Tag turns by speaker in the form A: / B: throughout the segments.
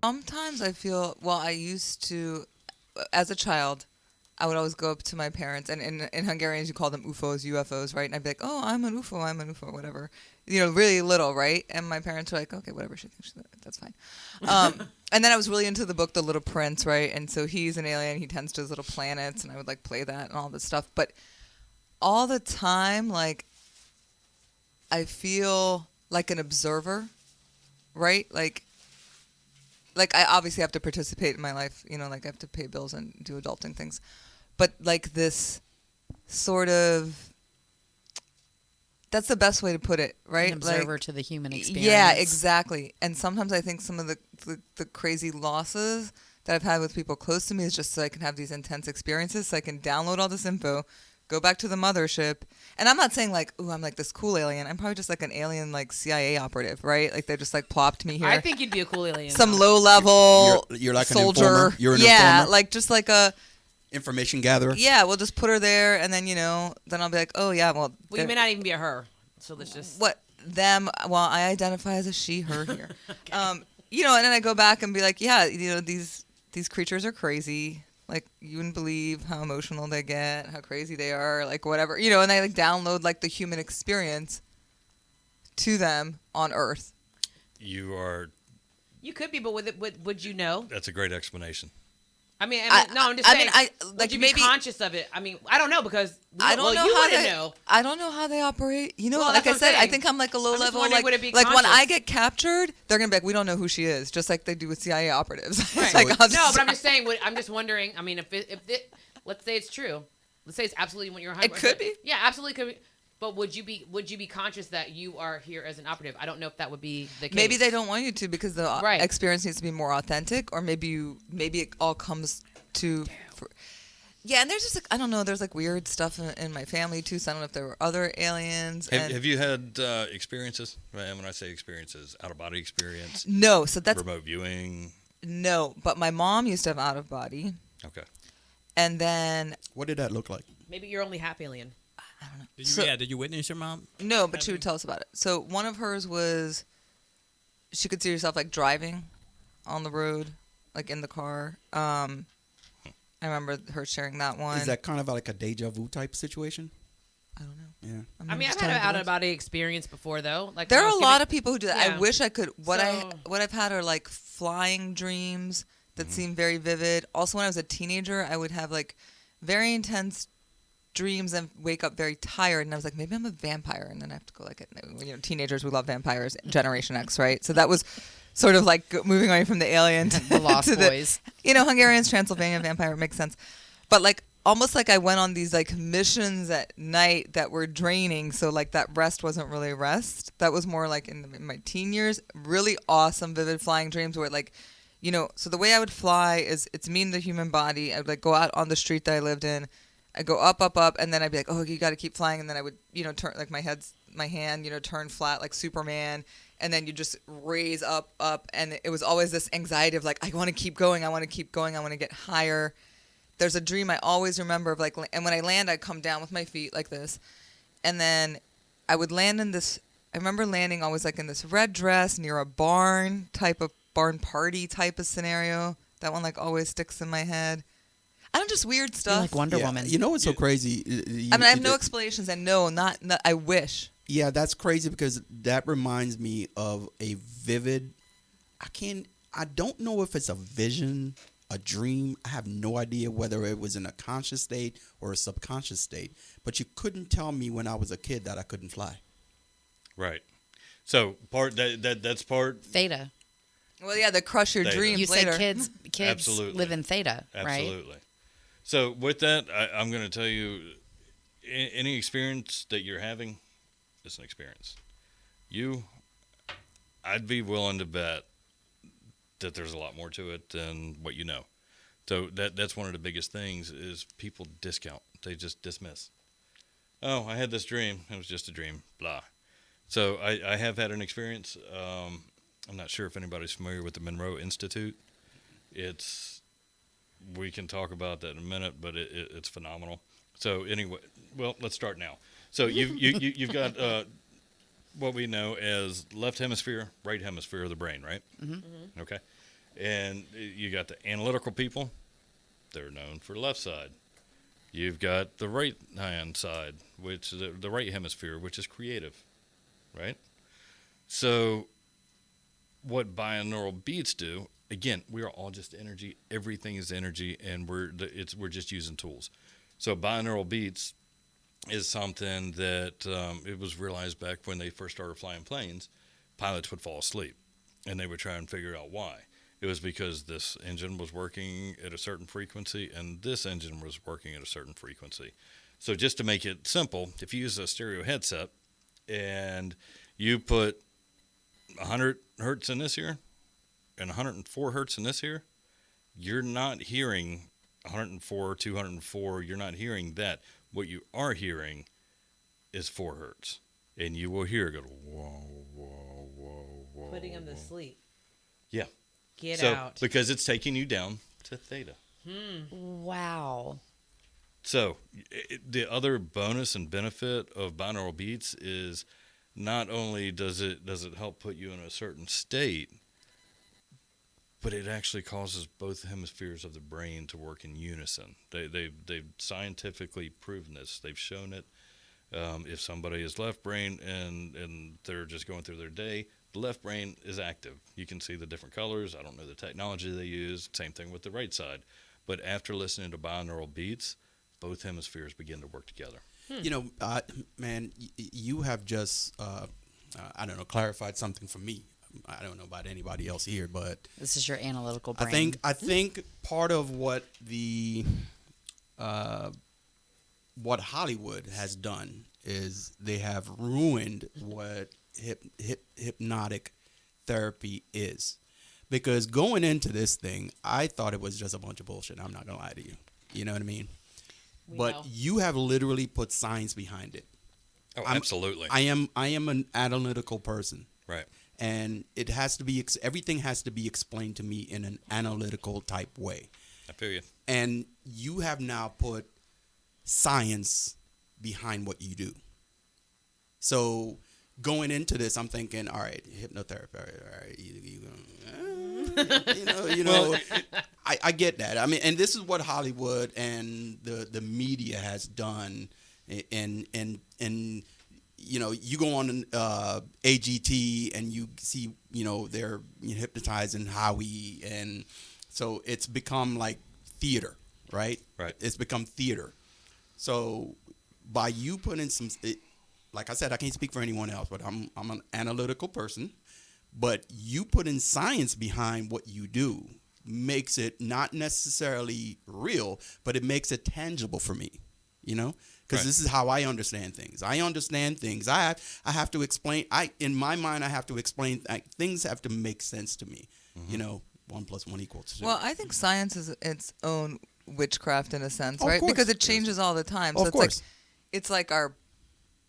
A: Sometimes I feel, well, I used to, as a child, I would always go up to my parents, and in Hungarians you call them UFOs, UFOs, right? And I'd be like, oh, I'm an UFO, whatever. Really little, right? And my parents were like, okay, whatever she thinks, that's fine. And then I was really into the book The Little Prince, right? And so he's an alien, he tends to his little planets, and I would like play that and all this stuff. But all the time, like, I feel like an observer, right? Like I obviously have to participate in my life, like I have to pay bills and do adulting things. But like this sort of, that's the best way to put it, right?
B: An observer
A: like,
B: to the human experience.
A: Yeah, exactly. And sometimes I think some of the crazy losses that I've had with people close to me is just so I can have these intense experiences, so I can download all this info, go back to the mothership. And I'm not saying like, ooh, I'm like this cool alien. I'm probably just like an alien, like CIA operative, right? Like they just like plopped me here.
C: I think you'd be a cool alien.
A: Some low level
D: you're like
A: soldier.
D: An informer. You're an
A: yeah,
D: informer.
A: like just like a
D: information gatherer.
A: Yeah, we'll just put her there, and then then I'll be like, oh yeah, well.
C: Well, you may not even be a her, so let's just.
A: What them? Well, I identify as a she, her here. Okay. And then I go back and be like, yeah, these creatures are crazy. Like, you wouldn't believe how emotional they get, how crazy they are, like, whatever. And I, like, download, like, the human experience to them on Earth.
E: You
C: could be, but would you know?
E: That's a great explanation.
C: I'm just saying. Would you be conscious of it? I mean, I don't know, because
A: I don't know
C: you
A: how
C: wouldn't
A: they
C: know.
A: I don't know how they operate. Like I said,
C: saying.
A: I think I'm like a low level. Like when I get captured, they're gonna be like, we don't know who she is, just like they do with CIA operatives.
C: Right.
A: Like,
C: but I'm just saying. I'm just wondering. I mean, if let's say it's true. Let's say it's absolutely what you're.
A: It could be.
C: Yeah, absolutely could be. But would you be conscious that you are here as an operative? I don't know if that would be the case.
A: Maybe they don't want you to, because the experience needs to be more authentic, or maybe it all comes to. Yeah, and there's just like, I don't know, there's like weird stuff in my family too, so I don't know if there were other aliens.
E: Have you had experiences? And when I say experiences, out of body experience?
A: No, so that's
E: remote viewing.
A: No, but my mom used to have out of body.
E: Okay.
A: And then
D: what did that look like?
C: Maybe you're only half alien.
A: I don't know.
F: Did you witness your mom?
A: No, but she would tell us about it. So one of hers was, she could see herself like driving on the road, like in the car. I remember her sharing that one.
D: Is that kind of like a deja vu type situation?
A: I don't know.
D: Yeah.
C: I mean, I've had an out-of-body experience before, though. Like,
A: there are a lot of people who do that.
C: Yeah.
A: I wish I could. What I've had are like flying dreams that seem very vivid. Also, when I was a teenager, I would have like very intense dreams and wake up very tired. And I was like, maybe I'm a vampire. And then I have to go like, teenagers, we love vampires. Generation X, right? So that was sort of like moving away from the alien to
B: the Lost Boys.
A: Hungarians, Transylvania vampire, makes sense. But like almost like I went on these like missions at night that were draining. So like that rest wasn't really rest. That was more like in my teen years, really awesome, vivid flying dreams where like, so the way I would fly is it's me in the human body. I would like go out on the street that I lived in. I go up, and then I'd be like, oh, you got to keep flying. And then I would, turn like my hand, turn flat like Superman. And then you just raise up. And it was always this anxiety of like, I want to keep going. I want to get higher. There's a dream I always remember of like, and when I land, I come down with my feet like this. And then I would land in this, I remember landing always like in this red dress near a barn party type of scenario. That one like always sticks in my head. I don't just weird stuff.
B: You're like Wonder Woman.
D: You know what's so crazy?
A: I have no explanations, and no, not. I wish.
D: Yeah, that's crazy because that reminds me of a vivid. I don't know if it's a vision, a dream. I have no idea whether it was in a conscious state or a subconscious state. But you couldn't tell me when I was a kid that I couldn't fly.
E: Right. So that's part
B: theta.
A: Well, yeah, they crush your dreams later.
B: You said kids live in theta, right?
E: Absolutely. So with that, I'm going to tell you, any experience that you're having is an experience. I'd be willing to bet that there's a lot more to it than what you know. So that's one of the biggest things is people discount. They just dismiss. Oh, I had this dream. It was just a dream. Blah. So I have had an experience. I'm not sure if anybody's familiar with the Monroe Institute. We can talk about that in a minute, but it's phenomenal. So anyway, well, let's start now. So you've got what we know as left hemisphere, right hemisphere of the brain, right?
B: Mm-hmm.
E: Okay. And you got the analytical people. They're known for the left side. You've got the right hand side, which is the right hemisphere, which is creative, right? So what binaural beats do, again, we are all just energy. Everything is energy, and we're just using tools. So binaural beats is something that it was realized back when they first started flying planes. Pilots would fall asleep, and they would try and figure out why. It was because this engine was working at a certain frequency, and this engine was working at a certain frequency. So just to make it simple, if you use a stereo headset and you put 100 hertz in this ear and 104 hertz in this ear, you're not hearing 104, 204. You're not hearing that. What you are hearing is 4 hertz. And you will hear it go, whoa, whoa, whoa, whoa.
C: Putting them to sleep.
E: Yeah.
C: Get out.
E: Because it's taking you down to theta.
B: Wow.
E: So the other bonus and benefit of binaural beats is not only does it help put you in a certain state, but it actually causes both hemispheres of the brain to work in unison. They've scientifically proven this. They've shown it. If somebody is left brain and they're just going through their day, the left brain is active. You can see the different colors. I don't know the technology they use. Same thing with the right side. But after listening to binaural beats, both hemispheres begin to work together.
D: You know, man, you have just, I don't know, clarified something for me. I don't know about anybody else here, but
B: This is your analytical brain.
D: I think part of what what Hollywood has done is they have ruined what hypnotic therapy is. Because going into this thing, I thought it was just a bunch of bullshit. I'm not gonna lie to you. You know what I mean? But
C: know.
D: you have literally put science behind it.
E: Oh, absolutely.
D: I am an analytical person.
E: Right.
D: And it has to be everything has to be explained to me in an analytical type way.
E: I feel you.
D: And you have now put science behind what you do. So going into this, I'm thinking, all right, hypnotherapy. All right, you know, I get that. I mean, and this is what Hollywood and the media has done, and you know, you go on AGT and you see, you know, they're hypnotizing Howie, and so it's become like theater, right?
E: Right.
D: It's become theater. So by you putting like I said, I can't speak for anyone else, but I'm an analytical person. But you putting science behind what you do makes it not necessarily real, but it makes it tangible for me, you know? Because this is how I understand things. I understand things. I have to explain. In my mind, I have to explain. Things have to make sense to me. You know, 1 + 1 = 2.
A: Well, I think science is its own witchcraft in a sense,
D: Of
A: right?
D: course.
A: Because it changes all the time. So
D: Of course.
A: it's like our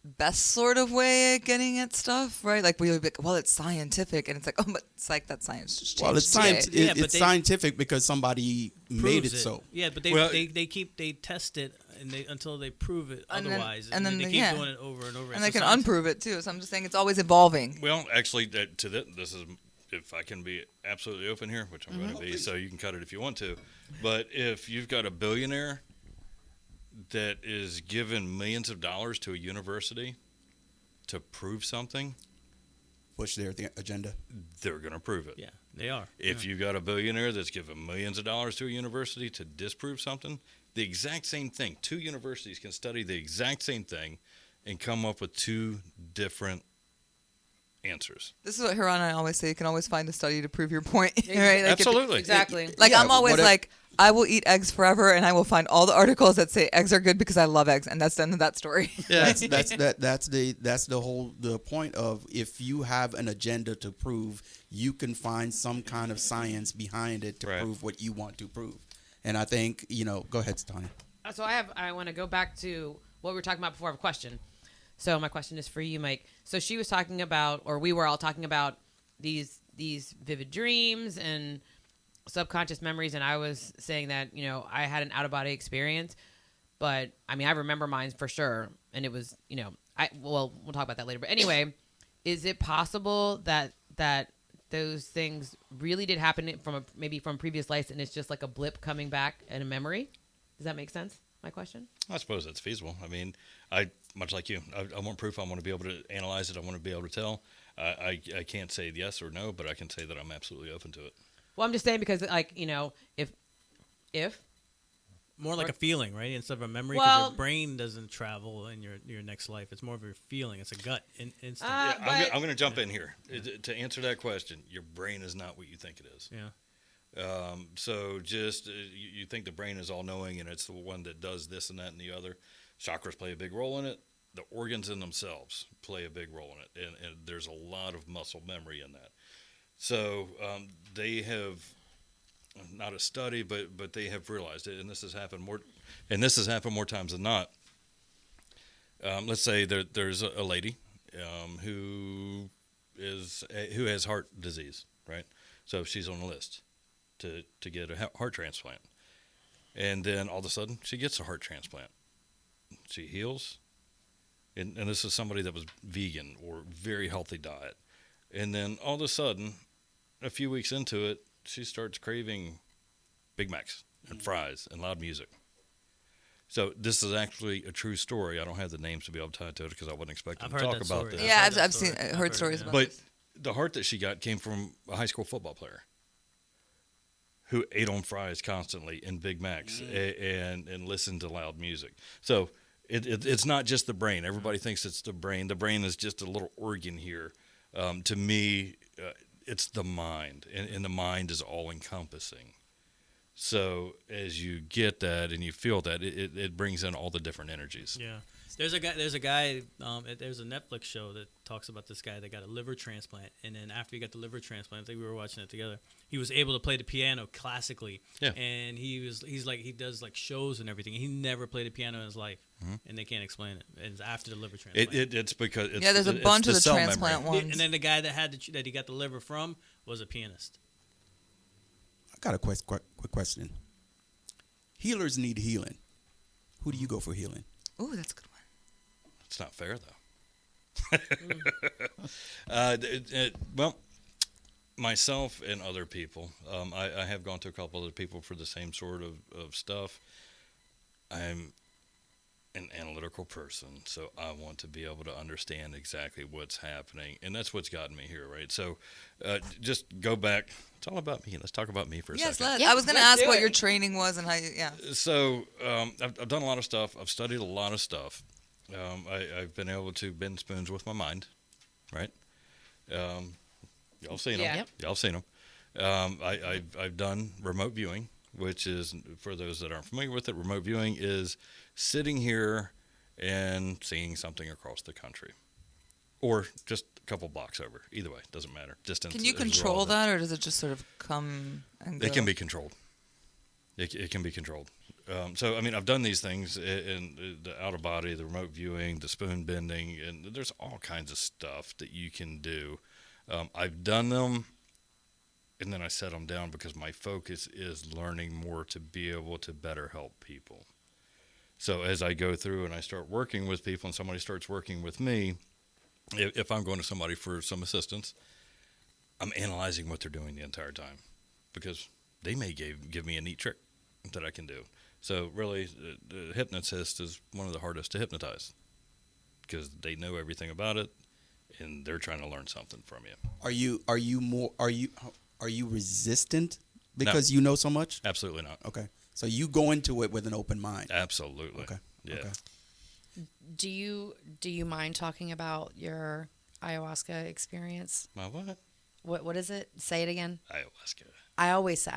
A: best sort of way at getting at stuff, right? Like we would be like, well, it's scientific, and it's like, oh, but it's like that science just changed.
D: Well, it's science.
A: today.
D: It's scientific because somebody made it so.
F: Yeah, but they test it until they prove it otherwise, and then they keep doing it over and over.
A: And they can unprove it too. So I'm just saying it's always evolving.
E: Well, actually, this is, if I can be absolutely open here, which I'm going to be, so you can cut it if you want to. But if you've got a billionaire that is given millions of dollars to a university to prove something,
D: Push their agenda.
E: they're going to prove it.
F: Yeah, they are.
E: If you've got a billionaire that's given millions of dollars to a university to disprove something, the exact same thing. 2 universities can study the exact same thing and come up with 2 different answers.
A: This is what Hiran and I always say. You can always find a study to prove your point. Right? Like
E: Absolutely.
C: Exactly.
A: Like
D: Yeah,
A: I'm always
D: what if-
A: like, I will eat eggs forever, and I will find all the articles that say eggs are good because I love eggs, and that's the end of that story.
E: Yeah.
D: That's the point of, if you have an agenda to prove, you can find some kind of science behind it to
E: Right.
D: prove what you want to prove. And I think, go ahead, Tanya.
C: So I want to go back to what we were talking about before. I have a question. So my question is for you, Mike. So she was talking about, or we were all talking about these vivid dreams and subconscious memories, and I was saying that, I had an out-of-body experience, but I mean, I remember mine for sure, and it was, we'll talk about that later. But anyway, is it possible that those things really did happen maybe from previous lives, and it's just like a blip coming back in a memory. Does that make sense? My question.
E: I suppose that's feasible. I mean, much like you, I want proof. I want to be able to analyze it. I want to be able to tell. I can't say yes or no, but I can say that I'm absolutely open to it.
C: Well, I'm just saying because, like, if
F: more like a feeling, right? Instead of a memory, because your brain doesn't travel in your next life. It's more of a feeling. It's a gut instinct.
E: I'm going to jump in here to answer that question. Your brain is not what you think it is.
F: Yeah.
E: So just you think the brain is all knowing and it's the one that does this and that and the other. Chakras play a big role in it. The organs in themselves play a big role in it, and there's a lot of muscle memory in that. So they have not a study, but they have realized it, and this has happened more times than not. Let's say there's a lady who has heart disease, right? So she's on the list to get a heart transplant, and then all of a sudden she gets a heart transplant. She heals. And this is somebody that was vegan or very healthy diet. And then all of a sudden, a few weeks into it, she starts craving Big Macs and fries and loud music. So this is actually a true story. I don't have the names to be able to tie to it because I wasn't expecting to talk about this.
A: Yeah, I've heard stories about this.
E: But the heart that she got came from a high school football player who ate on fries constantly and Big Macs and listened to loud music. So it's not just the brain. Everybody thinks it's the brain. The brain is just a little organ here. To me, it's the mind, and the mind is all-encompassing. So as you get that and you feel that, it brings in all the different energies.
F: Yeah. There's a guy. There's a Netflix show that talks about this guy that got a liver transplant, and then after he got the liver transplant, I think we were watching it together. He was able to play the piano classically, and he does like shows and everything. He never played the piano in his life, and they can't explain it. And it's after the liver transplant.
E: It's because
A: there's a bunch of the transplant
E: memory.
A: ones.
F: And then the guy that he got the liver from was a pianist.
D: I got a quick question. Healers need healing. Who do you go for healing?
A: Ooh, that's a good one.
E: It's not fair, though. Well, myself and other people, I have gone to a couple other people for the same sort of stuff. I'm an analytical person, so I want to be able to understand exactly what's happening, and that's what's gotten me here, right? So just go back. It's all about me. Let's talk about me for a second.
A: Yes, I was going to ask what your training was and how you,
E: So I've done a lot of stuff. I've studied a lot of stuff. I've been able to bend spoons with my mind, right? Y'all seen them.
C: Yeah.
E: Y'all seen them. I've done remote viewing, which is, for those that aren't familiar with it, remote viewing is sitting here and seeing something across the country. Or just a couple blocks over. Either way, doesn't matter. Distance.
A: Can you control that, or does it just sort of come and go?
E: It can be controlled. It can be controlled. So, I mean, I've done these things in the out of body, the remote viewing, the spoon bending, and there's all kinds of stuff that you can do. I've done them, and then I set them down because my focus is learning more to be able to better help people. So as I go through and I start working with people and somebody starts working with me, if I'm going to somebody for some assistance, I'm analyzing what they're doing the entire time because they may give me a neat trick that I can do. So really, the hypnotist is one of the hardest to hypnotize because they know everything about it and they're trying to learn something from you.
D: Are you resistant because you know so much?
E: Absolutely not.
D: Okay. So you go into it with an open mind.
E: Absolutely.
D: Okay.
E: Yeah.
D: Okay.
B: Do you mind talking about your ayahuasca experience?
E: My what?
B: What is it? Say it again.
E: Ayahuasca.
B: I always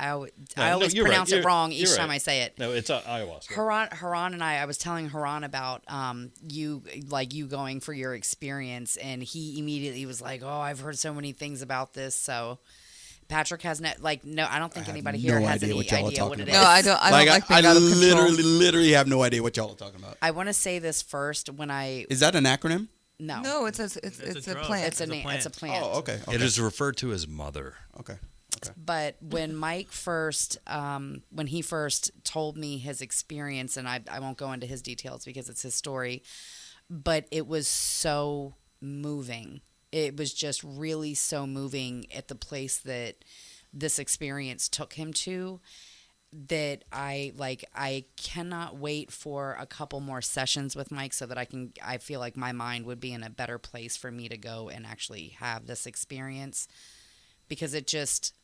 B: pronounce it wrong each time I say it.
E: No, it's ayahuasca.
B: Haran and I was telling Haran about you going for your experience, and he immediately was like, "Oh, I've heard so many things about this." So Patrick has no. I don't think anybody here has any idea what it is.
A: No, I don't. I don't like being out of control.
D: literally have no idea what y'all are talking about.
B: I want to say this first.
D: Is that an acronym?
B: No,
A: it's a plant.
B: It's a plant.
D: Oh, okay.
E: It is referred to as mother.
D: Okay.
B: But when Mike when he first told me his experience, and I won't go into his details because it's his story, but it was so moving. it was just really so moving at the place that this experience took him to, that I cannot wait for a couple more sessions with Mike so that I feel like my mind would be in a better place for me to go and actually have this experience, because it just,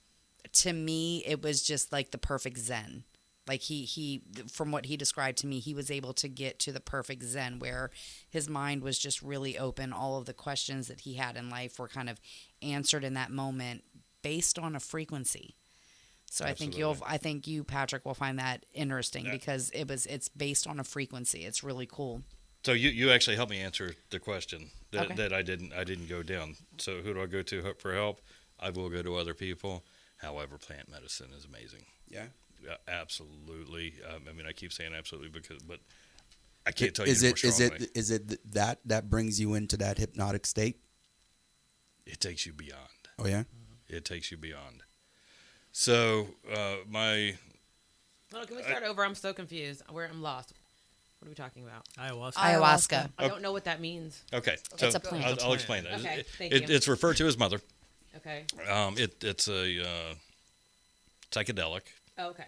B: to me, it was just like the perfect zen. Like he from what he described to me, he was able to get to the perfect zen where his mind was just really open. All of the questions that he had in life were kind of answered in that moment based on a frequency. So
E: Absolutely.
B: I think you, Patrick, will find that interesting because it's based on a frequency. It's really cool.
E: So you actually helped me answer the question that,
B: Okay.
E: that I didn't go down. So who do I go to for help? I will go to other people. However, plant medicine is amazing.
D: Yeah.
E: Absolutely. I mean, I keep saying absolutely but I can't tell you
D: Is
E: more
D: it is
E: strongly.
D: it is it that brings you into that hypnotic state?
E: It takes you beyond.
D: Oh yeah.
E: It takes you beyond. So my
C: Well, can we start over? I'm so confused. I'm lost. What are we talking about?
F: Ayahuasca.
B: Ayahuasca.
C: I don't know what that means.
E: okay. So
B: It's a plant.
E: I'll explain that.
C: Okay, thank
E: It-
C: you.
E: It's referred to as mother.
C: Okay.
E: It's a psychedelic.
C: Oh, okay.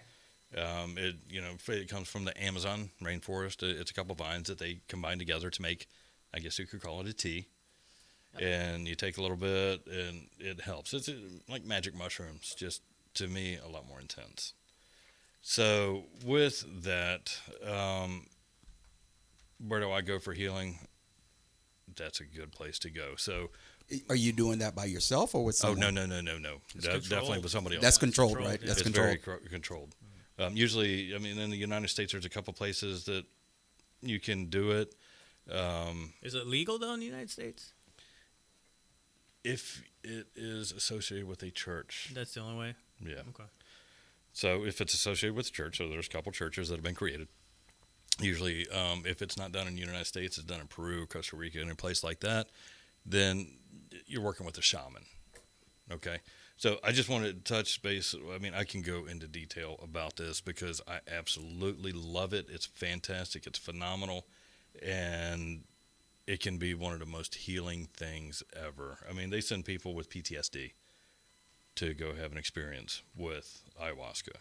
E: It comes from the Amazon rainforest. It's a couple vines that they combine together to make, I guess you could call it a tea. And you take a little bit, and it helps. It's like magic mushrooms, just to me a lot more intense. So with that, where do I go for healing? That's a good place to go. So,
D: Are you doing that by yourself or with someone?
E: no. Definitely
F: controlled.
E: with somebody else.
D: That's controlled,
F: Controlled,
D: right?
F: yeah.
D: That's
E: It's
D: controlled.
E: very controlled. Usually, I mean, in the United States, there's a couple places that you can do it.
F: Is it legal though in the United States?
E: If it is associated with a church,
F: That's the only way.
E: yeah.
F: Okay.
E: So if it's associated with a church, so there's a couple churches that have been created. Usually, if it's not done in the United States, it's done in Peru, Costa Rica, and a place like that, then you're working with a shaman. Okay? So I just wanted to touch base. I mean, I can go into detail about this because I absolutely love it. It's fantastic. It's phenomenal. And it can be one of the most healing things ever. I mean, they send people with PTSD to go have an experience with ayahuasca.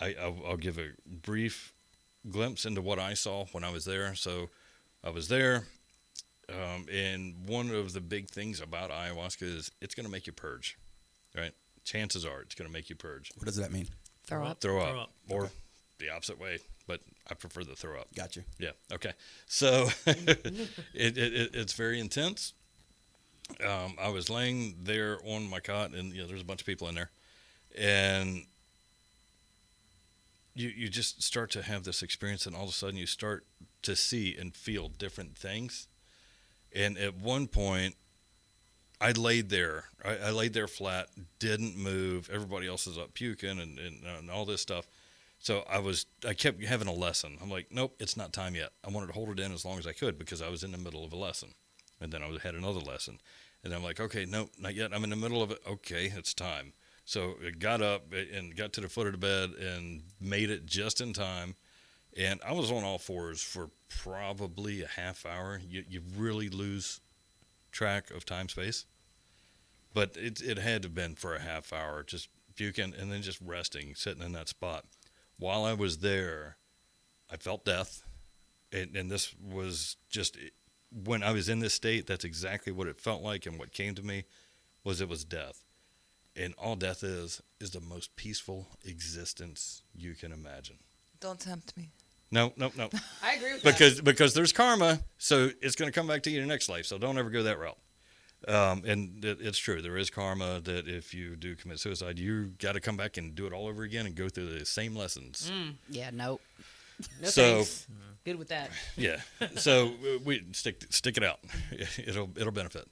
E: I'll give a brief glimpse into what I saw when I was there. So I was there, and one of the big things about ayahuasca is it's going to make you purge, right? Chances are it's going to make you purge.
D: What does that mean?
B: Throw up.
E: Throw
F: Throw
E: up.
F: up.
E: Or the opposite way, but I prefer the throw up.
D: Gotcha.
E: Yeah. Okay. So it's very intense. I was laying there on my cot, and there's a bunch of people in there, and you just start to have this experience, and all of a sudden you start to see and feel different things. And at one point, I laid there. I laid there flat, didn't move. Everybody else is up puking and all this stuff. So I kept having a lesson. I'm like, nope, it's not time yet. I wanted to hold it in as long as I could because I was in the middle of a lesson. And then I had another lesson. And I'm like, okay, nope, not yet. I'm in the middle of it. Okay, it's time. So I got up and got to the foot of the bed and made it just in time. And I was on all fours for probably a half hour. You really lose track of time space. But it had to have been for a half hour, just puking and then just resting, sitting in that spot. While I was there, I felt death. And this was just, when I was in this state, that's exactly what it felt like. And what came to me was it was death. And all death is the most peaceful existence you can imagine.
A: Don't tempt me.
E: No.
C: I agree with that.
E: Because there's karma, so it's going to come back to you in the next life. So don't ever go that route. And it's true. There is karma that if you do commit suicide, you got to come back and do it all over again and go through the same lessons.
B: Yeah, nope.
C: No
E: So-
C: thanks. Good with that.
E: Yeah. So we stick it out. It'll benefit.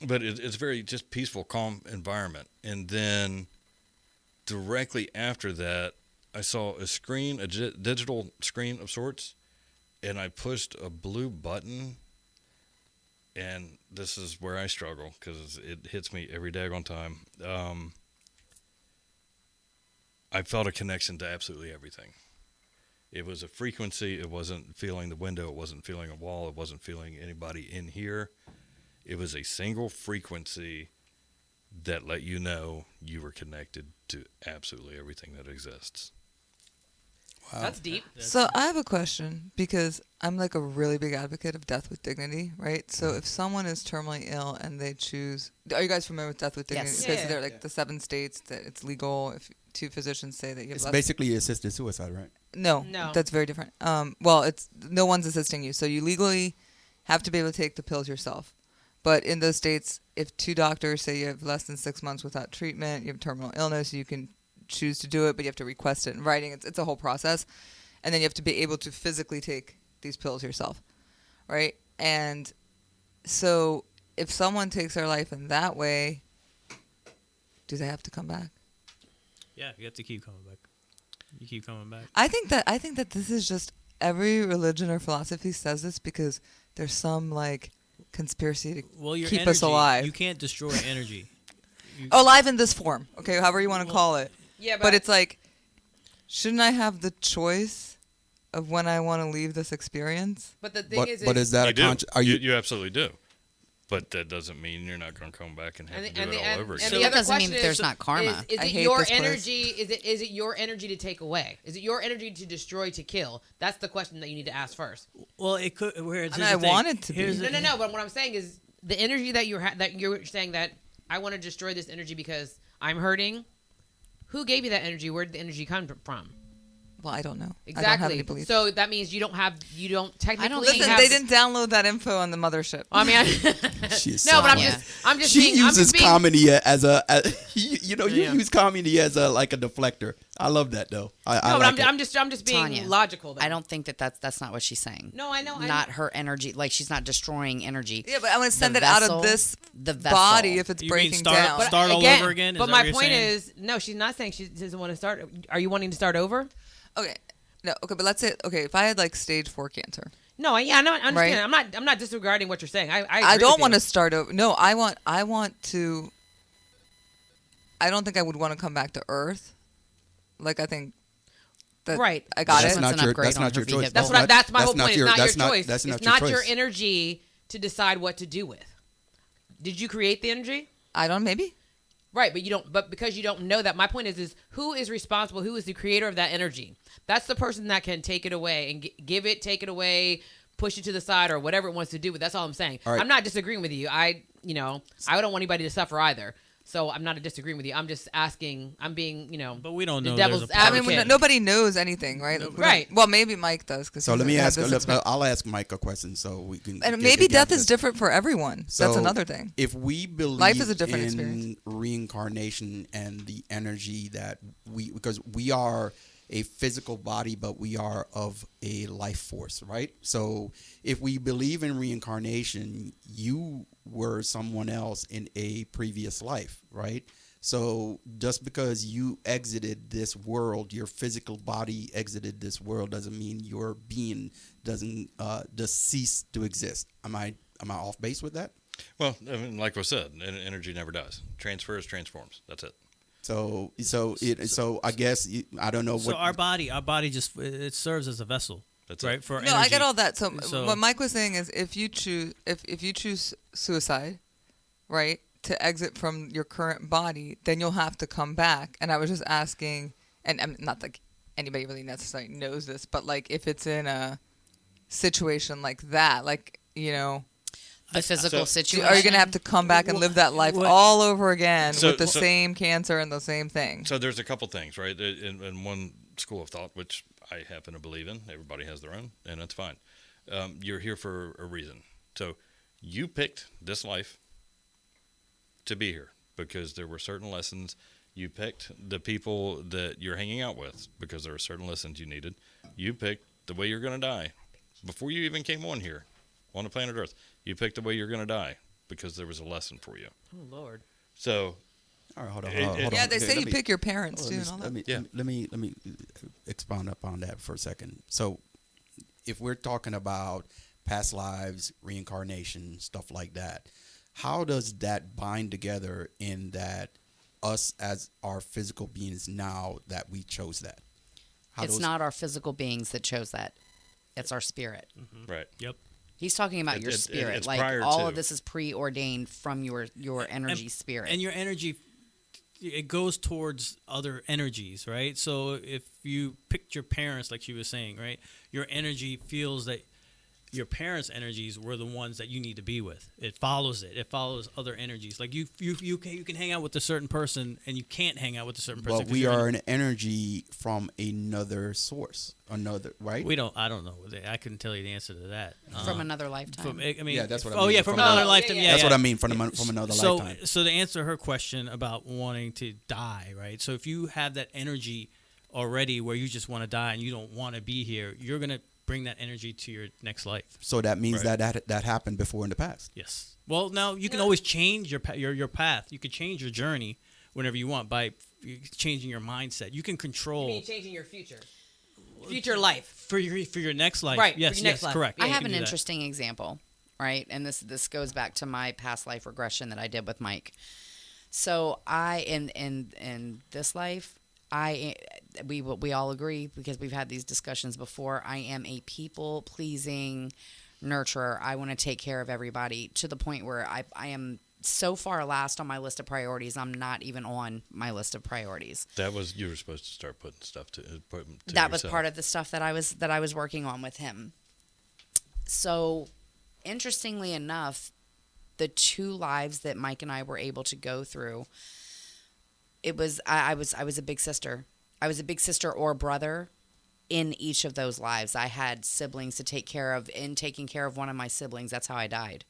E: But it's very just peaceful, calm environment. And then directly after that, I saw a screen, a digital screen of sorts, and I pushed a blue button. And this is where I struggle because it hits me every daggone time. I felt a connection to absolutely everything. It was a frequency. It wasn't feeling the window. It wasn't feeling a wall. It wasn't feeling anybody in here. It was a single frequency that let you know you were connected to absolutely everything that exists.
D: Wow.
C: That's deep.
A: So I have a question because I'm like a really big advocate of death with dignity, right? So if someone is terminally ill and they choose, are you guys familiar with death with dignity?
B: Yes.
A: Because
C: Yeah.
A: they're like the 7 states that it's legal if 2 physicians say that you have
D: It's
A: less.
D: basically assisted suicide, right?
A: No,
C: No.
A: that's very different. Well, it's no one's assisting you, so you legally have to be able to take the pills yourself. But in those states, if 2 doctors say you have less than 6 months without treatment, you have terminal illness, you can choose to do it, but you have to request it in writing. It's a whole process, and then you have to be able to physically take these pills yourself, right? And so, if someone takes their life in that way, do they have to come back?
F: Yeah, you have to keep coming back. You keep coming back.
A: I think that this is just every religion or philosophy says this because there's some like conspiracy to
F: Well, your
A: keep
F: energy,
A: us alive.
F: You can't destroy energy.
A: Alive in this form, okay, however you want to call it.
C: Yeah,
A: But it's like, shouldn't I have the choice of when I want to leave this experience?
C: but the thing
D: But is that
E: You
D: a
E: do.
D: conscious? Are you?
E: You absolutely do. But that doesn't mean you're not going to come back and have to do it all over again.
B: So that doesn't mean that there's not karma.
C: Is
A: I
C: it
A: hate
C: your
A: this quiz.
C: energy? Is it your energy to take away? Is it your energy to destroy, to kill? That's the question that you need to ask first.
F: Well, it could. Whereas
A: I mean, I want it to be.
C: No. But what I'm saying is the energy that you're saying that I want to destroy this energy because I'm hurting. Who gave you that energy? Where did the energy come from?
A: Well, I don't know. I don't have
C: Exactly.
A: any beliefs.
C: So that means you don't technically
A: Listen,
C: have.
A: they didn't download that info on the mothership.
C: I mean,
D: She is
C: no, but
D: so-
C: I'm just
D: She
C: being. I'm
D: uses
C: just being,
D: comedy as a, you
C: Yeah.
D: use comedy as a like a deflector. I love that though. I
C: No,
D: like
C: but
D: it.
C: I'm just being
B: Tanya,
C: logical. Though.
B: I don't think that's not what she's saying.
C: No, I know.
B: Not her energy. Like she's not destroying energy.
A: Yeah, but I want to send
B: The
A: it out
B: vessel-
A: of this
B: the vessel.
A: body if it's
F: You mean
A: breaking
F: start-
A: down.
F: but- Start all over again? Is
C: But
F: that
C: my
F: what you're
C: point
F: saying?
C: is, no, she's not saying she doesn't want to start. Are you wanting to start over?
A: Okay. No, okay, but let's say, okay, if I had like stage 4 cancer,
C: No, I understand.
A: Right.
C: I'm not disregarding what you're saying. I
A: I
C: agree
A: don't
C: with
A: want
C: you.
A: to start over. No, I want to. I don't think I would want to come back to Earth. Like I think that
C: Right.
A: I got
B: That's
A: it.
B: not-
D: not your.
B: upgrade
D: That's
B: on
D: not
B: her
D: your choice.
B: vehicle.
C: That's what. That's my
D: that's
C: whole
D: not
C: point.
D: your-
C: It's not
D: that's
C: your choice.
D: That's
C: It's
D: not your
C: your
D: choice.
C: energy to decide what to do with. Did you create the energy?
A: I don't. Maybe.
C: Right, but you don't. But because you don't know that, my point is who is responsible? Who is the creator of that energy? That's the person that can take it away and give it, take it away, push it to the side, or whatever it wants to do with. That's all I'm saying.
D: All right.
C: I'm not disagreeing with you. I don't want anybody to suffer either. So I'm not disagreeing with you. I'm just asking. I'm being,
F: But we don't
C: the
F: know.
C: devil's
F: There's a
A: I
C: advocate.
A: mean, nobody knows anything, right?
F: No-
A: Like, we
C: Right.
A: don't- Well, maybe Mike does. Cause
D: So
A: he's
D: let me
A: had
D: ask.
A: this experience.
D: I'll ask Mike a question so we can.
A: And
D: get-
A: maybe
D: get down
A: death
D: to
A: is
D: this.
A: different for everyone.
D: So
A: That's another thing.
D: If we believe
A: Life is a different
D: in
A: experience.
D: reincarnation and the energy that because we are a physical body, but we are of a life force, right? So if we believe in reincarnation, you were someone else in a previous life, right? So just because you exited this world, your physical body exited this world, doesn't mean your being doesn't just cease to exist. Am I off base with that?
E: Well, I mean, like I said, energy never dies. Transfers, transforms. That's it.
D: So I guess I don't know
F: So
D: what
F: our body just it serves as a vessel,
E: That's
F: right?
E: it.
F: For
A: No, I
F: energy.
A: get all that. So,
F: So-
A: what Mike was saying is, if you choose suicide, right, to exit from your current body, then you'll have to come back. And I was just asking, and not like anybody really necessarily knows this, but like if it's in a situation like that, like
B: The physical
E: So-
B: situation.
A: are you going to have to come back and live that life
F: What-
A: all over again
E: So-
A: with the
E: so-
A: same cancer and the same thing?
E: So there's a couple things, right? In one school of thought, which I happen to believe in, everybody has their own, and that's fine. You're here for a reason. So you picked this life to be here because there were certain lessons. You picked the people that you're hanging out with because there were certain lessons you needed. You picked the way you're going to die before you even came on here, on the planet Earth. You picked the way you're going to die because there was a lesson for you.
C: oh Lord.
E: So
D: All right, hold on.
E: It-
D: hold
E: it-
D: on.
A: Yeah, they
D: Let
A: say you
D: me-
A: pick your parents
D: let
A: too
D: me-
A: and all that.
E: Yeah.
D: let me expound upon that for a second. So, if we're talking about past lives, reincarnation, stuff like that, how does that bind together in that us as our physical beings now that we chose that? How
B: It's
D: those-
B: not our physical beings that chose that. It's our spirit.
E: right.
F: Yep.
B: He's talking about your spirit.
E: It's
B: Like
E: prior
B: all
E: to.
B: of this is preordained from your energy spirit.
F: And your energy, it goes towards other energies, right? So if you picked your parents, like she was saying, right, your energy feels that your parents' energies were the ones that you need to be with. It follows it. It follows other energies. Like you can hang out with a certain person, and you can't hang out with a certain person.
D: But we are an energy from another source, right?
F: We don't. I don't know. I couldn't tell you the answer to that.
B: From another lifetime.
D: Yeah, that's what I
F: Oh
D: mean.
F: yeah, from
D: From
F: another
D: another-
F: lifetime. Yeah,
D: That's
F: yeah.
D: what I mean from another lifetime.
F: So to answer her question about wanting to die, right? So if you have that energy already where you just want to die and you don't want to be here, you're gonna bring that energy to your next life.
D: So that means
E: Right.
D: that happened before in the past.
F: Yes. Well, now you can always change your path. You can change your journey whenever you want by changing your mindset. You can
C: You
F: control
C: mean changing your future life.
F: for your next life.
C: Right, for
F: Yes.
C: your next
F: Yes.
C: life.
F: Correct.
B: I
F: Yeah,
B: have
F: you
B: an
F: can do that.
B: interesting example, right? And this goes back to my past life regression that I did with Mike. So in this life, we all agree because we've had these discussions before. I am a people pleasing nurturer. I want to take care of everybody to the point where I am so far last on my list of priorities. I'm not even on my list of priorities.
E: That was you were supposed to start putting stuff to
B: That was
E: yourself.
B: part of the stuff that I was working on with him. So, interestingly enough, the 2 lives that Mike and I were able to go through, I was a big sister. I was a big sister or brother in each of those lives. I had siblings to take care of. In taking care of one of my siblings, that's how I died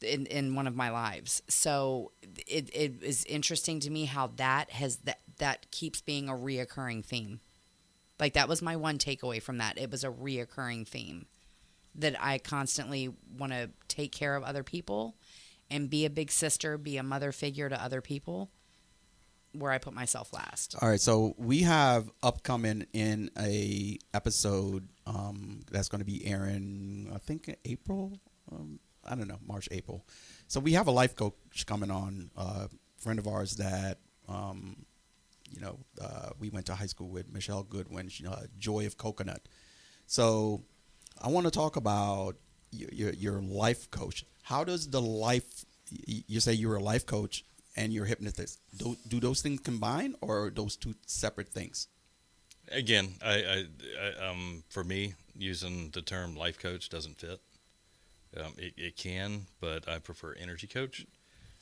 B: in one of my lives. So it is interesting to me how that keeps being a reoccurring theme. Like that was my one takeaway from that. It was a reoccurring theme that I constantly want to take care of other people and be a big sister, be a mother figure to other people, where I put myself last.
D: All right, so we have upcoming in a episode that's going to be airing, I think, in April. I don't know, March, April. So we have a life coach coming on, a friend of ours that, we went to high school with, Michelle Goodwin, Joy of Coconut. So I want to talk about your life coach. How does you say you're a life coach and you're a hypnotist, do those things combine or are those 2 separate things?
E: Again, I for me, using the term life coach doesn't fit. It can, but I prefer energy coach.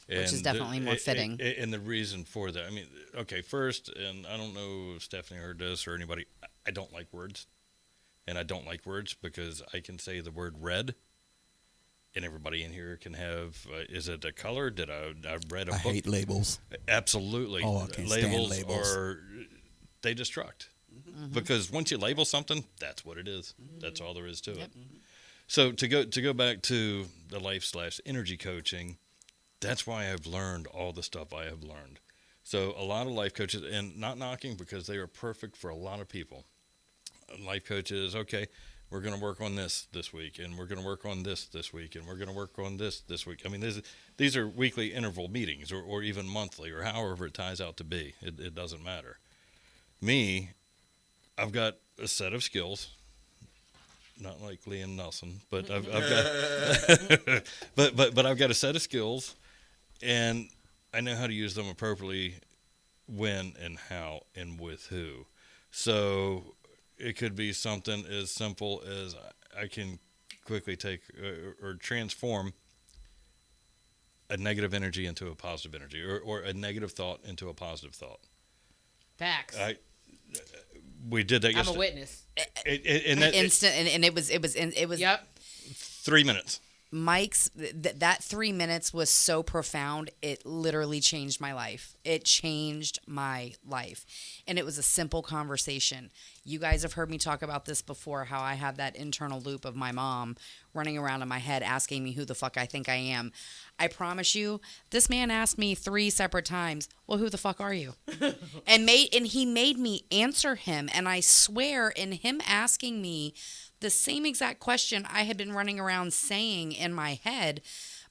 B: Which is definitely more fitting.
E: And the reason for that, I mean, okay, first, and I don't know if Stephanie heard this or anybody, I don't like words. And I don't like words because I can say the word red, and everybody in here can have, is it a color? Did I read a book?
D: I hate labels.
E: Absolutely.
D: Oh, I can't stand labels.
E: Or they destruct. Mm-hmm. Because once you label something, that's what it is. Mm-hmm. That's all there is to it. So to go back to the life/energy coaching, that's why I've learned all the stuff I have learned. So a lot of life coaches, and not knocking because they are perfect for a lot of people. Life coaches, okay, we're going to work on this week, and we're going to work on this week, and we're going to work on this week. I mean, these are weekly interval meetings or even monthly or however it ties out to be. It doesn't matter. Me, I've got a set of skills, not like Liam Nelson, but I've got but I've got a set of skills, and I know how to use them appropriately when and how and with who. So it could be something as simple as I can quickly take or transform a negative energy into a positive energy, or a negative thought into a positive thought.
C: Facts.
E: We did that
C: I'm
E: yesterday.
C: a witness.
E: And that,
B: Instant, and it was.
C: Yep.
E: 3 minutes.
B: Mike's that 3 minutes was so profound. It literally changed my life. It changed my life, and it was a simple conversation. You guys have heard me talk about this before. How I have that internal loop of my mom running around in my head, asking me who the fuck I think I am. I promise you, this man asked me 3 separate times, "Well, who the fuck are you?" and he made me answer him. And I swear, in him asking me the same exact question I had been running around saying in my head,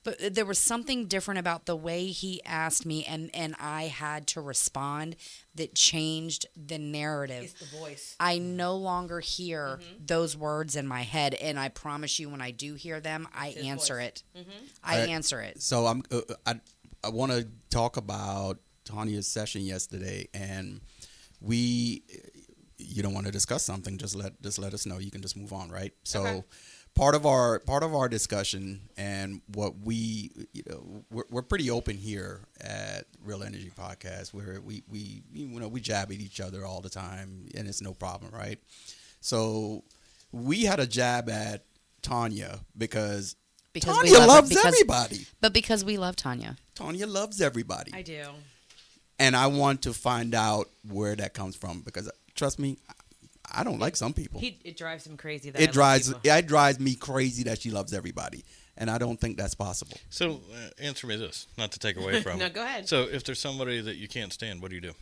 B: But there was something different about the way he asked me, and I had to respond that changed the narrative.
C: It's the voice.
B: I no longer hear those words in my head, and I promise you, when I do hear them, I
C: his
B: answer
C: voice.
B: it. I answer it.
D: So I want to talk about Tanya's session yesterday, and you don't want to discuss something, just let us know. You can just move on, right? So
C: Okay.
D: part of our discussion, and what we're pretty open here at Real Energy Podcast, where we jab at each other all the time, and it's no problem, right? So we had a jab at Tanya because Tanya loves everybody.
B: But because we love Tanya.
D: Tanya loves everybody.
C: I do.
D: And I want to find out where that comes from, because trust me, I don't like some people.
C: It drives him crazy. That
D: It drives me crazy that she loves everybody, and I don't think that's possible.
E: So answer me this, not to take away from
C: No, go ahead.
E: So if there's somebody that you can't stand, what do you do?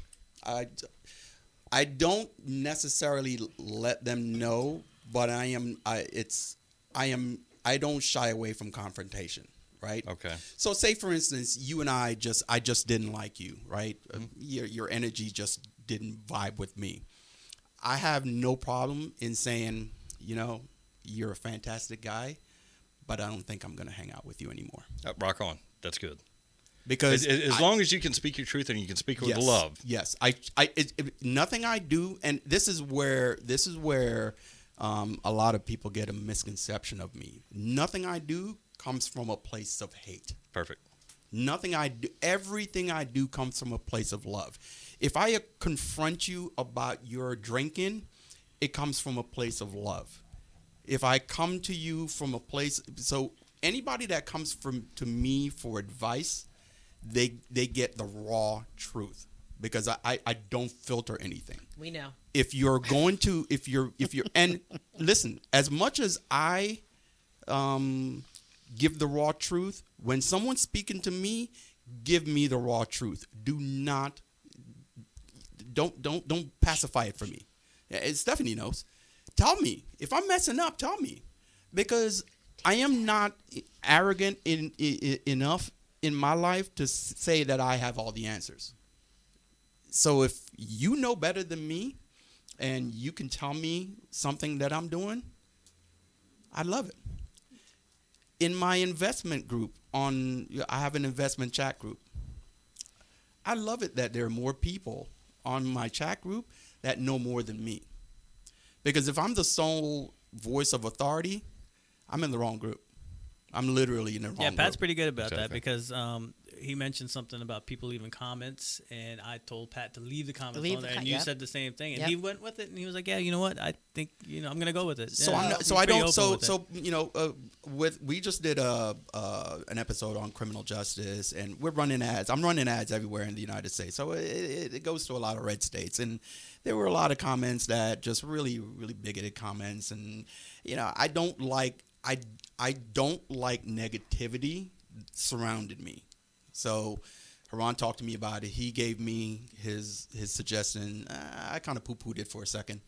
D: I don't necessarily let them know, but I don't shy away from confrontation, right?
E: Okay.
D: So say for instance, you and I just didn't like you, right? Your energy just didn't vibe with me. I have no problem in saying, you're a fantastic guy, but I don't think I'm going to hang out with you anymore.
E: Rock on. That's good.
D: Because
E: as long as you can speak your truth and you can speak with love.
D: Yes. Nothing I do, and this is where a lot of people get a misconception of me. Nothing I do comes from a place of hate.
E: Perfect.
D: Everything I do comes from a place of love. If I confront you about your drinking, it comes from a place of love. If I come to you from a place, so anybody that comes to me for advice, they get the raw truth, because I don't filter anything.
C: We know.
D: If you're and listen, as much as I give the raw truth, when someone's speaking to me, give me the raw truth. Don't pacify it for me. Stephanie knows. Tell me if I'm messing up. Tell me, because I am not arrogant enough in my life to say that I have all the answers. So if you know better than me, and you can tell me something that I'm doing, I love it. In my investment group, I have an investment chat group. I love it that there are more people on my chat group that know more than me. Because if I'm the sole voice of authority, I'm in the wrong group. I'm literally in the wrong group.
F: Yeah, Pat's pretty good about that,
E: Exactly.
F: because he mentioned something about people leaving comments, and I told Pat to leave the comments on there, and you said the same thing, and he went with it, and he was like, "Yeah, you know what? I think I'm gonna go with it."
D: So we just did an episode on criminal justice, and we're running ads. I'm running ads everywhere in the United States, so it goes to a lot of red states, and there were a lot of comments that just really, really bigoted comments, and I don't like negativity surrounded me. So Haran talked to me about it. He gave me his suggestion. I kind of poo-pooed it for a second.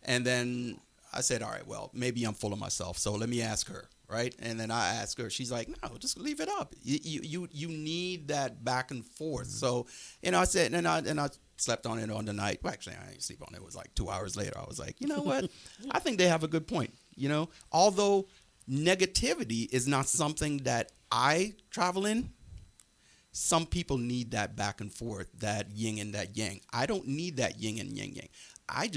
D: And then I said, all right, well, maybe I'm full of myself. So let me ask her, right? And then I asked her. She's like, no, just leave it up. You need that back and forth. So, I said, and I slept on it on the night. Well, actually, I didn't sleep on it. It was like 2 hours later. I was like, you know what? I think they have a good point, Although negativity is not something that I travel in, some people need that back and forth, that yin and that yang. I don't need that yin and yang. I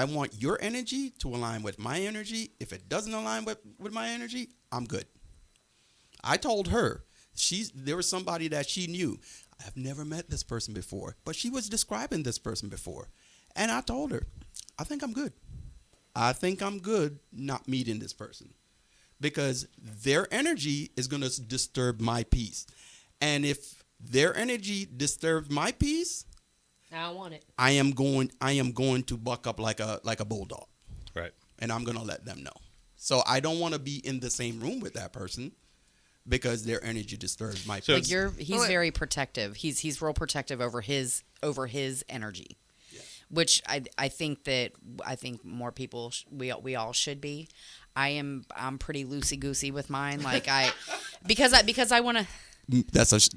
D: want your energy to align with my energy. If it doesn't align with my energy, I'm good. I told her there was somebody that she knew. I've never met this person before, but she was describing this person before. And I told her, I think I'm good. I think I'm good not meeting this person, because their energy is going to disturb my peace. And if their energy disturbs my peace,
C: I don't want it.
D: I am going to buck up like a bulldog.
E: Right.
D: And I'm going to let them know. So I don't want to be in the same room with that person because their energy disturbs my peace.
B: Like he's very protective. He's real protective over his energy. Which I think more people we all should be. I'm pretty loosey goosey with mine. Like because I want to.
D: That's.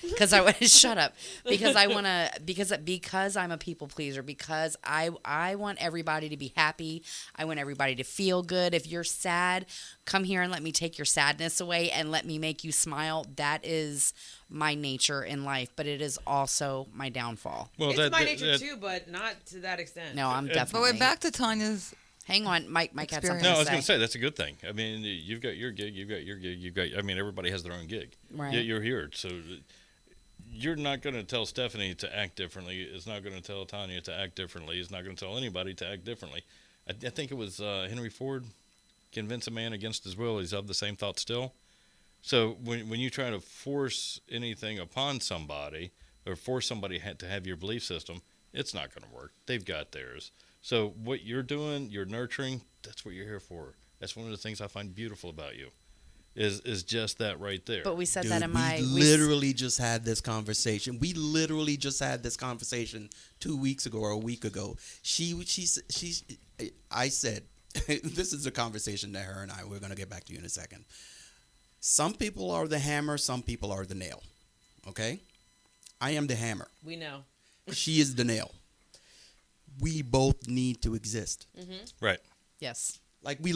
B: Because I want to shut up. Because I want to. Because I'm a people pleaser. Because I want everybody to be happy. I want everybody to feel good. If you're sad, come here and let me take your sadness away and let me make you smile. That is my nature in life, but it is also my downfall.
C: Well, it's my nature too, but not to that extent.
B: No, I'm definitely.
A: But wait, back to Tanya's.
B: Hang on, Mike had something
E: No,
B: to
E: I was
B: say.
E: going to say that's a good thing. I mean, you've got your gig, I mean, everybody has their own gig.
B: Right.
E: You're here, so you're not going to tell Stephanie to act differently. It's not going to tell Tanya to act differently. It's not going to tell anybody to act differently. I think it was Henry Ford, convince a man against his will, he's of the same thought still. So when you try to force anything upon somebody or force somebody to have your belief system, it's not going to work. They've got theirs. So what you're doing, you're nurturing, that's what you're here for. That's one of the things I find beautiful about you, is just that right there.
B: But we said
D: Dude,
B: that in my.
D: We literally just had this conversation. We literally just had this conversation 2 weeks ago or a week ago. I said, this is a conversation that her and we're going to get back to you in a second. Some people are the hammer, some people are the nail. Okay? I am the hammer.
C: We know.
D: She is the nail. We both need to exist.
C: Mm-hmm.
E: Right.
B: Yes.
D: Like we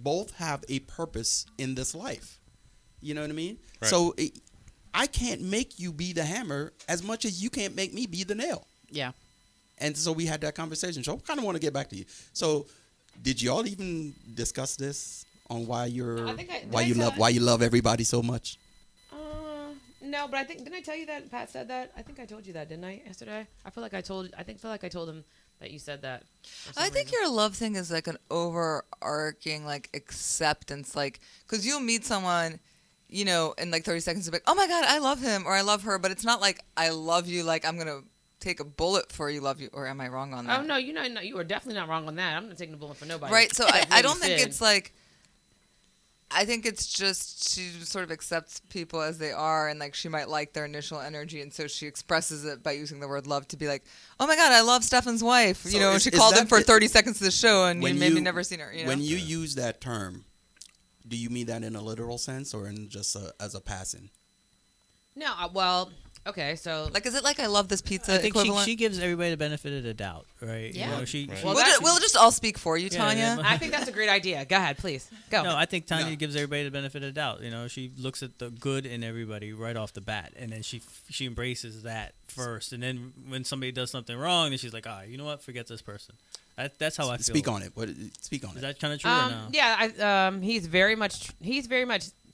D: both have a purpose in this life. You know what I mean?
E: Right.
D: So I can't make you be the hammer as much as you can't make me be the nail.
B: Yeah.
D: And so we had that conversation. So I kind of want to get back to you. So did y'all even discuss this on why you love everybody so much?
C: No, but didn't I tell you that Pat said that? I think I told you that, didn't I, yesterday? I feel like I told him that you said that.
A: I think your love thing is like an overarching like acceptance, like because you'll meet someone, you know, in like 30 seconds, and be like, oh my god, I love him or I love her, but it's not like I love you, like I'm gonna take a bullet for you, love you, or am I wrong on that?
C: Oh no, you are definitely not wrong on that. I'm not taking a bullet for nobody.
A: Right. So I don't think it's like. I think it's just she sort of accepts people as they are, and like she might like their initial energy, and so she expresses it by using the word love to be like, "Oh my God, I love Stefan's wife."
D: So
A: you know, she called him for 30 seconds to the show, and you maybe never seen her. You know?
D: When you use that term, do you mean that in a literal sense or in just as a passing?
C: No, well, okay, so
A: like, is it like I love this pizza?
F: I think
A: equivalent?
F: she gives everybody the benefit of the doubt, right?
B: Yeah.
F: You know, she,
E: Right.
F: she-
C: Well,
A: We'll just all speak for you,
F: Yeah,
A: Tanya.
F: yeah.
C: I think that's a great idea. Go ahead, please. Go.
F: No, I think Tanya gives everybody the benefit of the doubt. You know, she looks at the good in everybody right off the bat, and then she embraces that first. And then when somebody does something wrong, then she's like, you know what? Forget this person. That's how I feel.
D: Speak on it. Speak on
F: Is
D: it.
F: that kind of true or no?
C: Yeah, he's very much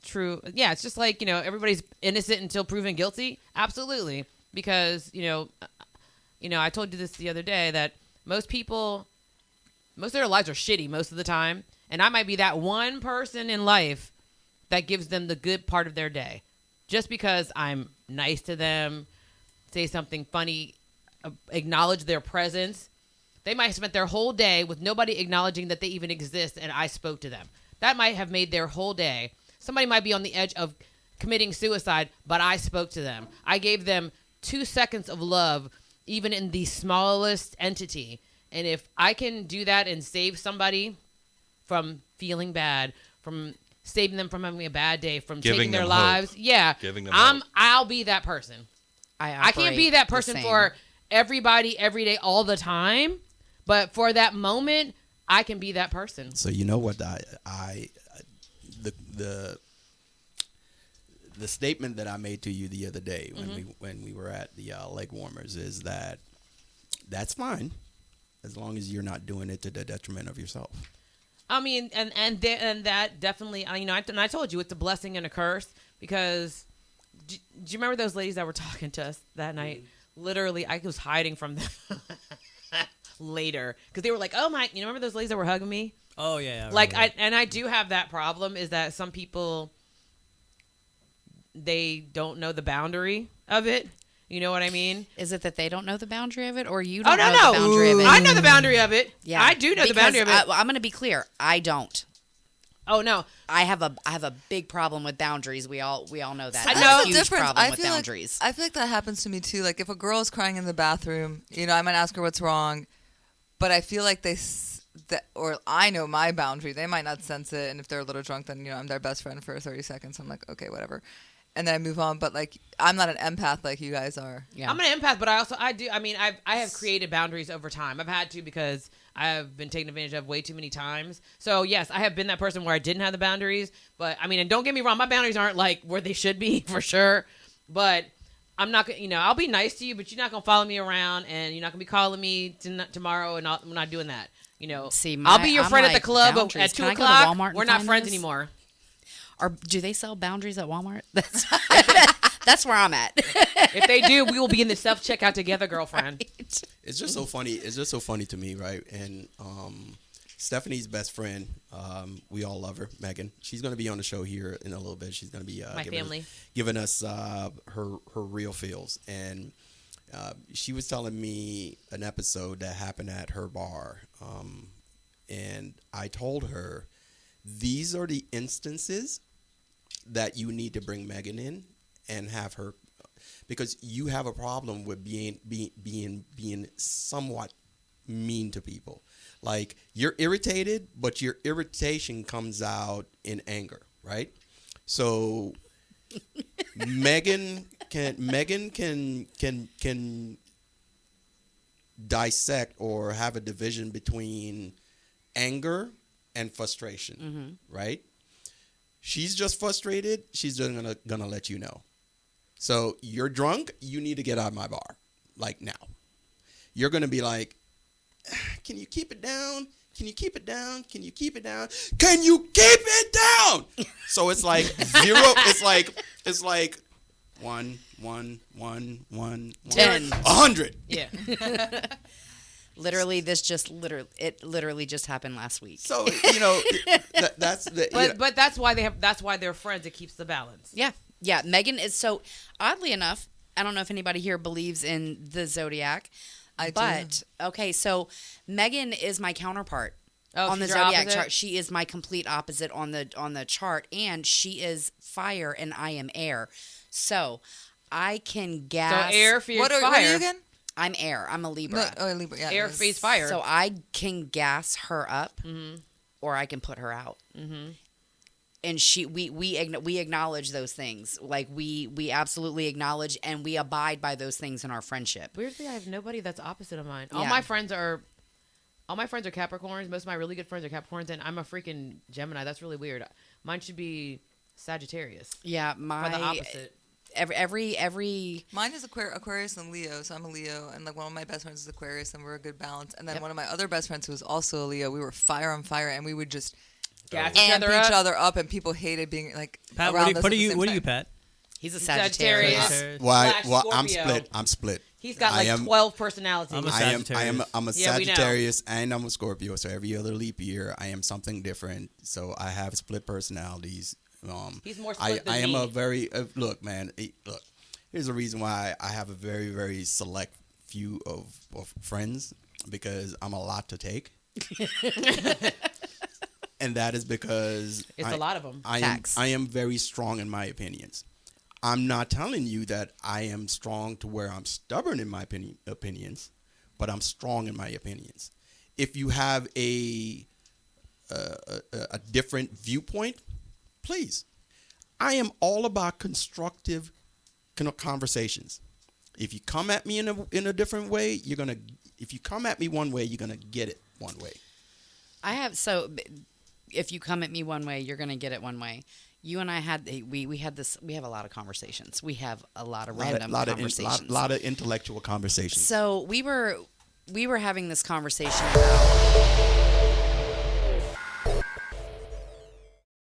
C: true. Yeah, it's just like, everybody's innocent until proven guilty. Absolutely. Because, I told you this the other day that most of their lives are shitty most of the time. And I might be that one person in life that gives them the good part of their day. Just because I'm nice to them, say something funny, acknowledge their presence. They might have spent their whole day with nobody acknowledging that they even exist, and I spoke to them. That might have made their whole day. Somebody might be on the edge of committing suicide, but I spoke to them. I gave them 2 seconds of love, even in the smallest entity. And if I can do that and save somebody from feeling bad, from saving them from having a bad day, from
E: Giving
C: taking their
E: them
C: lives,
E: hope. Giving them hope.
C: I'll be that person. I can't be that person for everybody, every day, all the time. But for that moment, I can be that person.
D: So you know what the statement that I made to you the other day when we were at the leg warmers is that's fine as long as you're not doing it to the detriment of yourself.
C: I mean, and that definitely, and I told you it's a blessing and a curse because do you remember those ladies that were talking to us that night? Literally, I was hiding from them later because they were like, "Oh my!" Remember those ladies that were hugging me?
F: Oh yeah.
C: I do have that problem is that some people they don't know the boundary of it. You know what I mean?
B: Is it that they don't know the boundary of it, or you
C: Oh
B: don't
C: no,
B: know the boundary of it?
C: I know the boundary of it.
B: Yeah,
C: I do know the boundary of it.
B: I'm going to be clear. I don't.
C: Oh no,
B: I have a big problem with boundaries. We all know that.
C: I
B: I
C: know.
B: have a
A: the
B: huge
A: difference.
B: problem
A: I
B: with
A: feel
B: boundaries.
A: I feel like that happens to me too. Like if a girl is crying in the bathroom, I might ask her what's wrong, but I feel like that, or I know my boundary. They might not sense it, and if they're a little drunk, then I'm their best friend for 30 seconds. I'm like, okay, whatever, and then I move on. But like, I'm not an empath like you guys are.
B: Yeah.
C: I'm an empath, but I do. I mean, I have created boundaries over time. I've had to because I have been taken advantage of way too many times. So yes, I have been that person where I didn't have the boundaries. But I mean, and don't get me wrong, my boundaries aren't like where they should be for sure. But I'm not gonna, I'll be nice to you, but you're not gonna follow me around, and you're not gonna be calling me tomorrow, and I'm not doing that.
B: See,
C: I'll be your
B: I'm
C: friend
B: like,
C: at the club
B: boundaries.
C: at 2
B: Can I go to
C: o'clock.
B: Walmart and
C: We're not
B: find
C: friends
B: those?
C: anymore.
B: Or do they sell boundaries at Walmart? That's where I'm at.
C: If they do, we will be in the self checkout together, girlfriend.
B: Right.
D: It's just so funny. It's just so funny to me, right? And Stephanie's best friend, we all love her, Megan. She's going to be on the show here in a little bit. She's going to be giving us her real feels. And she was telling me an episode that happened at her bar. And I told her, these are the instances that you need to bring Megan in and have her, because you have a problem with being somewhat mean to people. Like, you're irritated, but your irritation comes out in anger, right? So Megan can dissect or have a division between anger and frustration, right? She's just frustrated. She's just gonna let you know. So you're drunk. You need to get out of my bar, like now. You're gonna be like, can you keep it down? Can you keep it down? Can you keep it down? Can you keep it down? So it's like 0. It's like 1, 1, 1, 1,
B: 10.
D: 100.
C: Yeah.
B: Literally, it literally just happened last week.
D: So that's the.
C: But that's why they're friends. It keeps the balance.
B: Yeah. Megan is so, oddly enough, I don't know if anybody here believes in the zodiac.
A: I do.
B: But okay, so Megan is my counterpart on the
C: she's your
B: zodiac
C: opposite?
B: chart. She is my complete opposite on the chart, and she is fire and I am air. So I can gas.
C: So air fears
A: What
C: fire.
A: are you again?
B: I'm air. I'm a Libra.
A: Libra. Yeah.
C: Air fears fire.
B: So I can gas her up, or I can put her out. And we acknowledge those things. Like we absolutely acknowledge and we abide by those things in our friendship.
C: Weirdly, I have nobody that's opposite of mine.
B: Yeah.
C: All my friends are Capricorns. Most of my really good friends are Capricorns, and I'm a freaking Gemini. That's really weird. Mine should be Sagittarius.
B: Yeah,
C: Or the opposite.
B: Every
A: Mine is Aquarius and Leo, so I'm a Leo, and like one of my best friends is Aquarius, and we're a good balance. And then one of my other best friends who was also a Leo, we were fire on fire, and we would just
C: Gas
A: amp
C: each
A: each
C: other
A: other up, and people hated being like
F: Pat,
A: around us
F: what
A: at
F: are
A: the
F: you?
A: same
F: What are
A: time.
F: you, Pat?
B: he's a
C: Sagittarius.
B: Sagittarius.
C: Slash
D: I'm
C: Scorpio.
D: split.
C: He's got
D: I
C: like
D: am-
C: 12 personalities.
F: I'm a
D: I'm a
C: Yeah, we know.
D: Sagittarius and I'm a Scorpio. So every other leap year, I am something different. So I have split personalities.
C: He's more split than
D: I am
C: me.
D: a very look, man. Look, here's the reason why I have a very, very select few of friends, because I'm a lot to take. And that is because
C: It's a lot of them.
B: Facts.
D: I am very strong in my opinions. I'm not telling you that I am strong to where I'm stubborn in my opinions, but I'm strong in my opinions. If you have a different viewpoint, please. I am all about constructive conversations. If you come at me in a different way, if you come at me one way, you're gonna get it one way.
B: If you come at me one way, you're gonna get it one way. You and I we have a lot of conversations. We have a lot of random conversations.
D: A lot of intellectual conversations.
B: So we were having this conversation about